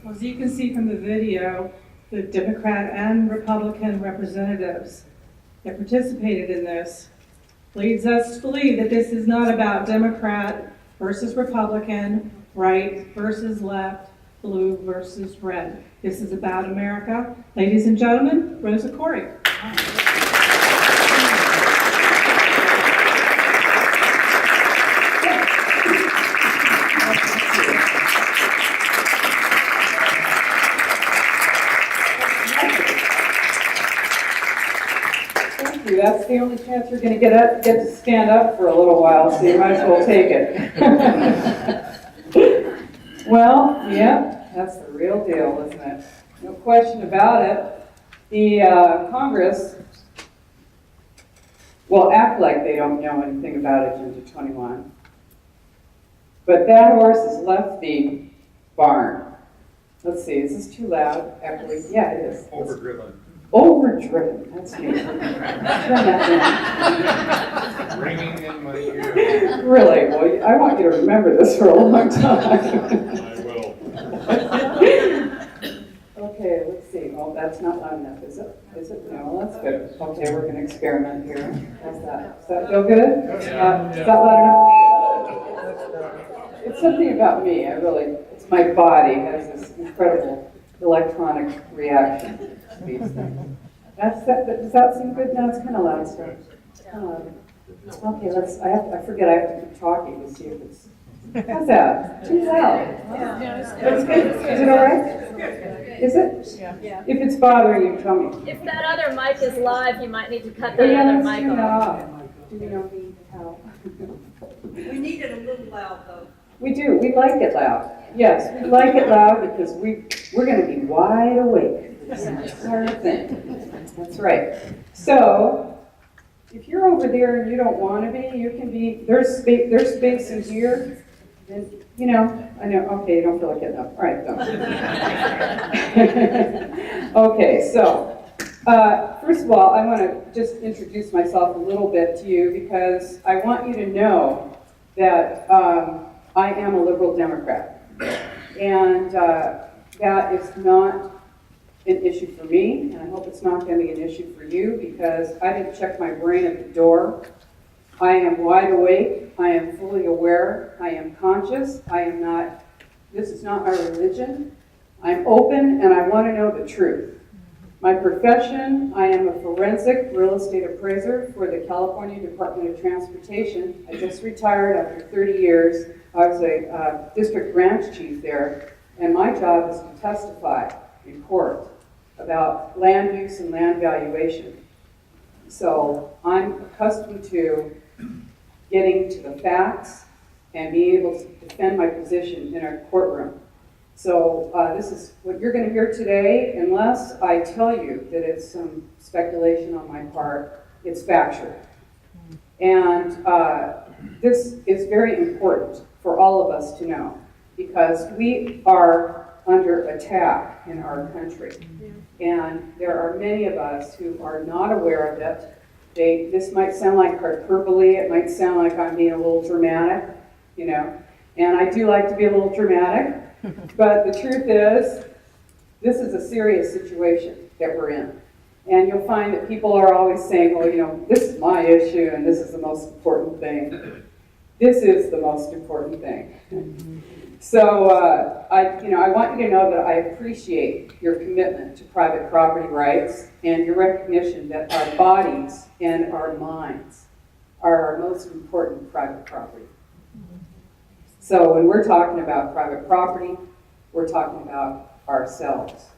Well, as you can see from the video, the Democrat and Republican representatives that participated in this leads us to believe that this is not about Democrat versus Republican, right versus left, blue versus red. This is about America. Ladies and gentlemen, Rosa Koire. That's the only chance you're going to get to stand up for a little while, so you might as well take it. Well, yeah, that's the real deal, isn't it? No question about it. The Congress will act like they don't know anything about Agenda 21. But that horse has left the barn. Let's see, is this too loud? Echoey? Yeah, it is. Overdriven. Overdriven, that's me. Turn that down. Ringing in my ear. Really? Well, I want you to remember this for a long time. I will. Okay, let's see. Oh, that's not loud enough, is it? Is it? No, that's good. Okay, we're going to experiment here. How's that? Does that feel good? Is that loud enough? It's something about me. It's my body has this incredible electronic reaction to these things. Does that seem good? No, it's kind of loud still. Okay, I forget I have to keep talking to see if it's, how's that? Too loud. That's good. Is it all right? Is it? Yeah. If it's bothering you, tell me. If that other mic is live, you might need to cut Oh, that yeah, other let's mic do off. that. Do you know how? We need it a little loud though. We do. We like it loud. Yes, we like it loud because we're going to be wide awake for this entire thing. That's right. So, if you're over there and you don't want to be, you can be. There's space in here. And I know. Okay, you don't feel like getting up. All right, don't. Okay, so first of all, I want to just introduce myself a little bit to you because I want you to know that I am a liberal Democrat, and that is not an issue for me, and I hope it's not going to be an issue for you because I didn't check my brain at the door. I am wide awake. I am fully aware. I am conscious. This is not my religion. I'm open and I want to know the truth. My profession, I am a forensic real estate appraiser for the California Department of Transportation. I just retired after 30 years. I was a district branch chief there, and my job is to testify in court about land use and land valuation. So I'm accustomed to getting to the facts and being able to defend my position in a courtroom. So this is what you're going to hear today, unless I tell you that it's some speculation on my part, it's factual. And this is very important for all of us to know, because we are under attack in our country. And there are many of us who are not aware of it. This might sound like hyperbole, it might sound like I'm being a little dramatic, and I do like to be a little dramatic, but the truth is, this is a serious situation that we're in. And you'll find that people are always saying, well, this is my issue and this is the most important thing. This is the most important thing. So I want you to know that I appreciate your commitment to private property rights and your recognition that our bodies and our minds are our most important private property. So when we're talking about private property, we're talking about ourselves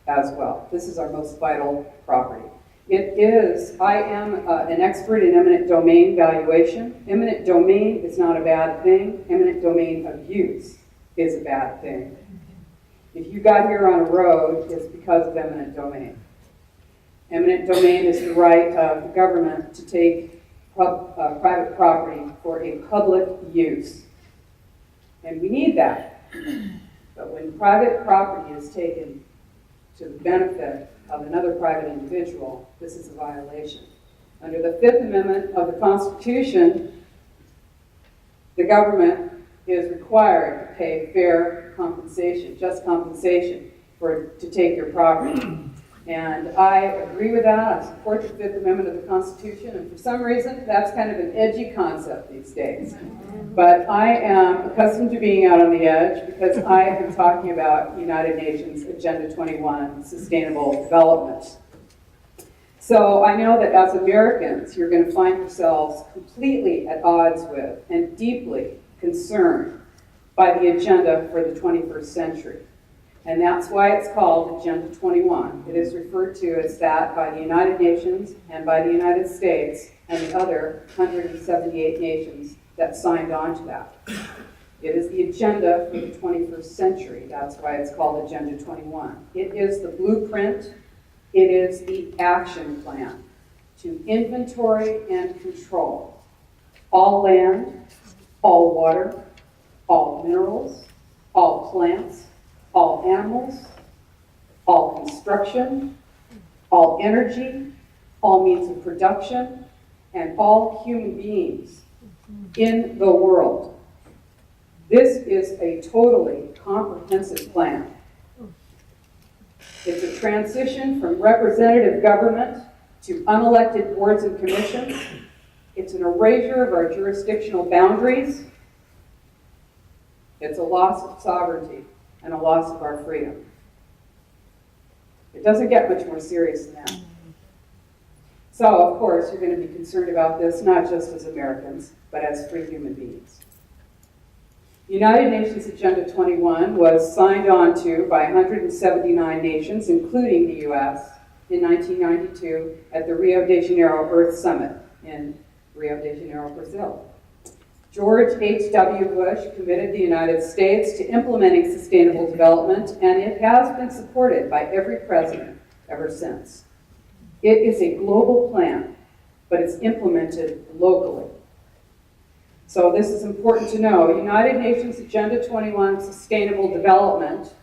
as well. This is our most vital property. I am an expert in eminent domain valuation. Eminent domain is not a bad thing. Eminent domain abuse is a bad thing. If you got here on a road, it's because of eminent domain. Eminent domain is the right of the government to take private property for a public use. And we need that. But when private property is taken to the benefit of another private individual, this is a violation. Under the Fifth Amendment of the Constitution, the government is required to pay fair compensation, just compensation to take your property. And I agree with that. I support the Fifth Amendment of the Constitution, and for some reason, that's kind of an edgy concept these days. But I am accustomed to being out on the edge because I am talking about United Nations Agenda 21, Sustainable Development. So I know that as Americans, you're going to find yourselves completely at odds with and deeply concerned by the agenda for the 21st century. And that's why it's called Agenda 21. It is referred to as that by the United Nations and by the United States and the other 178 nations that signed on to that. It is the agenda for the 21st century. That's why it's called Agenda 21. It is the blueprint. It is the action plan to inventory and control all land, all water, all minerals, all plants, all animals, all construction, all energy, all means of production, and all human beings in the world. This is a totally comprehensive plan. It's a transition from representative government to unelected boards and commissions. It's an erasure of our jurisdictional boundaries. It's a loss of sovereignty and a loss of our freedom. It doesn't get much more serious than that. So, of course, you're going to be concerned about this, not just as Americans, but as free human beings. United Nations Agenda 21 was signed on to by 179 nations, including the U.S., in 1992 at the Rio de Janeiro Earth Summit in Rio de Janeiro, Brazil. George H.W. Bush committed the United States to implementing sustainable development, and it has been supported by every president ever since. It is a global plan, but it's implemented locally. So this is important to know. United Nations Agenda 21 Sustainable Development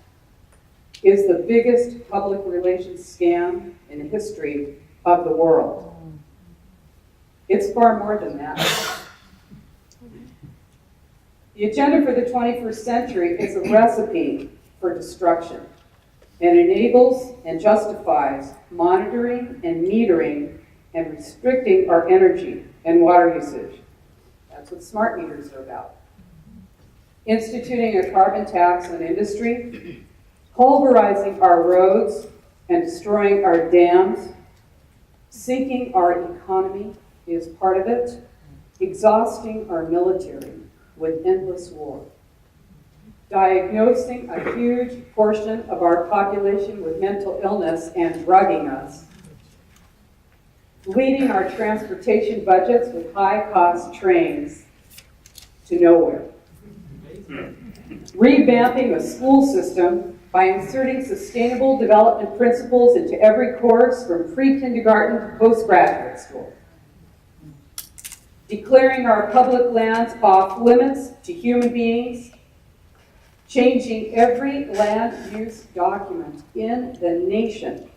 is the biggest public relations scam in the history of the world. It's far more than that. The agenda for the 21st century is a recipe for destruction and enables and justifies monitoring and metering and restricting our energy and water usage. That's what smart meters are about. Instituting a carbon tax on industry, pulverizing our roads and destroying our dams, sinking our economy is part of it, exhausting our military with endless war, diagnosing a huge portion of our population with mental illness and drugging us, leading our transportation budgets with high-cost trains to nowhere, revamping the school system by inserting sustainable development principles into every course from pre-kindergarten to postgraduate school, declaring our public lands off limits to human beings, changing every land use document in the nation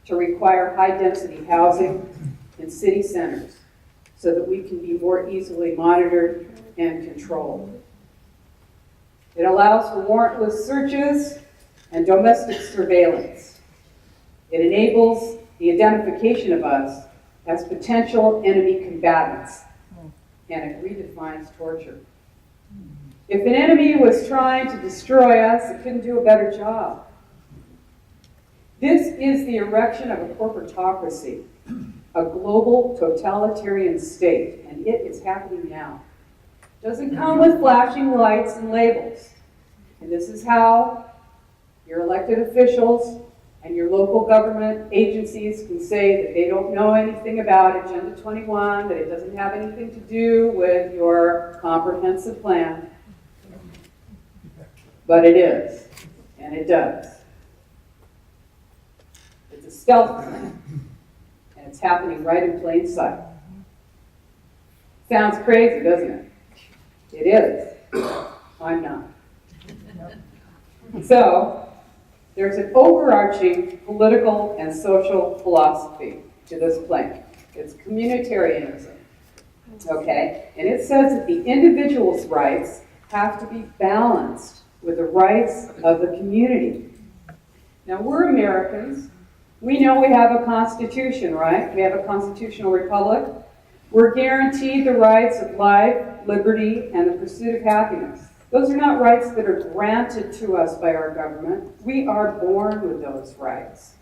to require high-density housing in city centers so that we can be more easily monitored and controlled. It allows for warrantless searches and domestic surveillance. It enables the identification of us as potential enemy combatants, and it redefines torture. If an enemy was trying to destroy us, it couldn't do a better job. This is the erection of a corporatocracy, a global totalitarian state, and it is happening now. It doesn't come with flashing lights and labels. And this is how your elected officials and your local government agencies can say that they don't know anything about Agenda 21, that it doesn't have anything to do with your comprehensive plan. But it is, and it does. It's a stealth plan, and it's happening right in plain sight. Sounds crazy, doesn't it? It is. I'm not. So, there's an overarching political and social philosophy to this plan. It's communitarianism. Okay? And it says that the individual's rights have to be balanced with the rights of the community. Now, we're Americans. We know we have a constitution, right? We have a constitutional republic. We're guaranteed the rights of life, liberty, and the pursuit of happiness. Those are not rights that are granted to us by our government. We are born with those rights.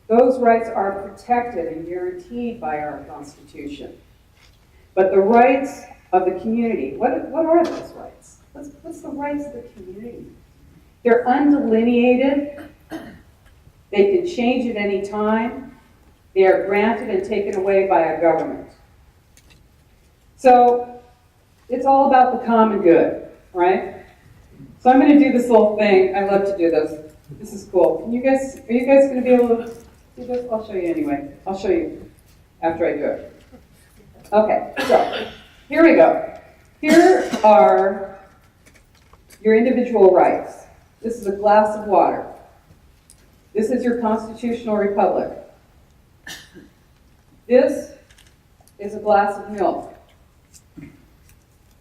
Those rights are protected and guaranteed by our Constitution. But the rights of the community, what are those rights? What's the rights of the community? They're undelineated. They can change at any time. They are granted and taken away by a government. So it's all about the common good, right? So I'm going to do this little thing. I love to do this. This is cool. Are you guys going to be able to do this? I'll show you anyway. I'll show you after I do it. Okay, so here we go. Here are your individual rights. This is a glass of water. This is your constitutional republic. This is a glass of milk.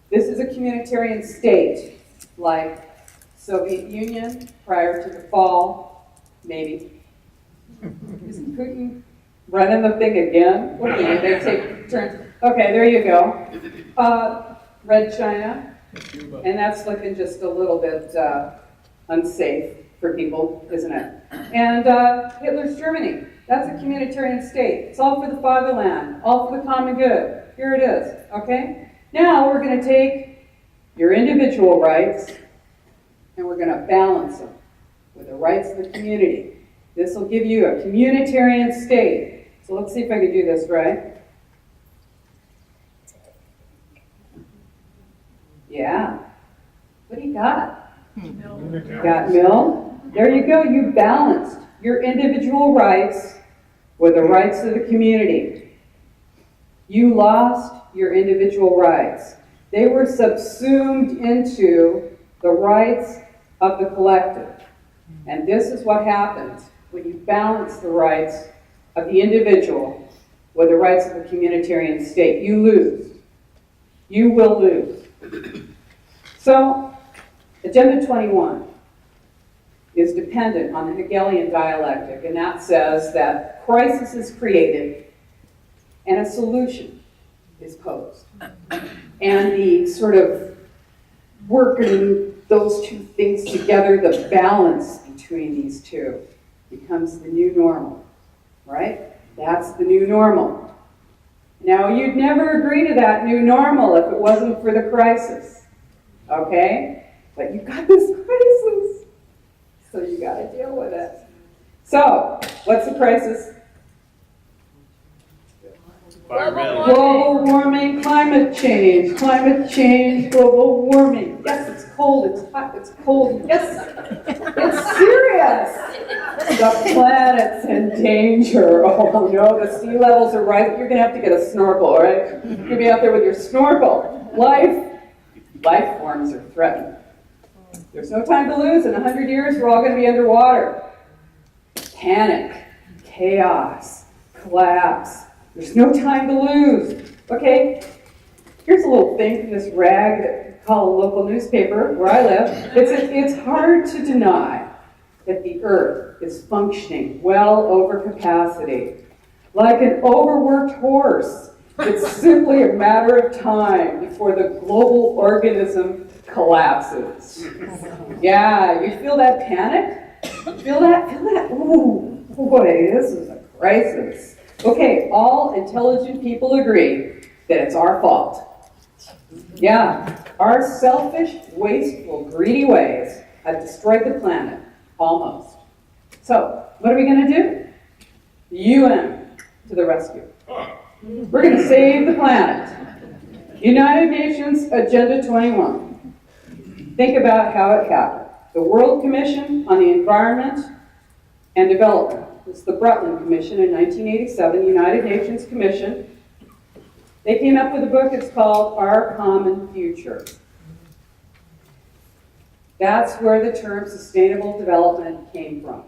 This is a communitarian state, like Soviet Union prior to the fall, maybe. Is Putin running the thing again? What do you mean? They take turns. Okay, there you go. Red China, and that's looking just a little bit unsafe for people, isn't it? And Hitler's Germany, that's a communitarian state. It's all for the fatherland, all for the common good. Here it is, okay? Now we're going to take your individual rights and we're going to balance them with the rights of the community. This will give you a communitarian state. So let's see if I can do this right. Yeah. What do you got? You got milk? There you go. You balanced your individual rights with the rights of the community. You lost your individual rights. They were subsumed into the rights of the collective. And this is what happens when you balance the rights of the individual with the rights of the communitarian state. You lose. You will lose. So, Agenda 21 is dependent on the Hegelian dialectic, and that says that crisis is created and a solution is posed. And the sort of working those two things together, the balance between these two, becomes the new normal, right? That's the new normal. Now, you'd never agree to that new normal if it wasn't for the crisis, okay? But you've got this crisis, so you got to deal with it. So, what's the crisis? Global warming, climate change, global warming. Yes, it's cold, it's hot, it's cold. Yes, it's serious. The planet's in danger. Oh no, the sea levels are rising. You're going to have to get a snorkel, all right? You're going to be out there with your snorkel. Life forms are threatened. There's no time to lose. In 100 years, we're all going to be underwater. Panic, chaos, collapse. There's no time to lose. Okay, here's a little thing from this rag that we call a local newspaper where I live. It's hard to deny that the Earth is functioning well over capacity. Like an overworked horse, it's simply a matter of time before the global organism collapses. Yeah, you feel that panic? Feel that? Ooh, boy, this is a crisis. Okay, all intelligent people agree that it's our fault. Yeah, our selfish, wasteful, greedy ways have destroyed the planet, almost. So, what are we going to do? The UN to the rescue. We're going to save the planet. United Nations Agenda 21. Think about how it happened. The World Commission on the Environment and Development. It's the Brundtland Commission in 1987, United Nations Commission. They came up with a book, it's called Our Common Future. That's where the term sustainable development came from.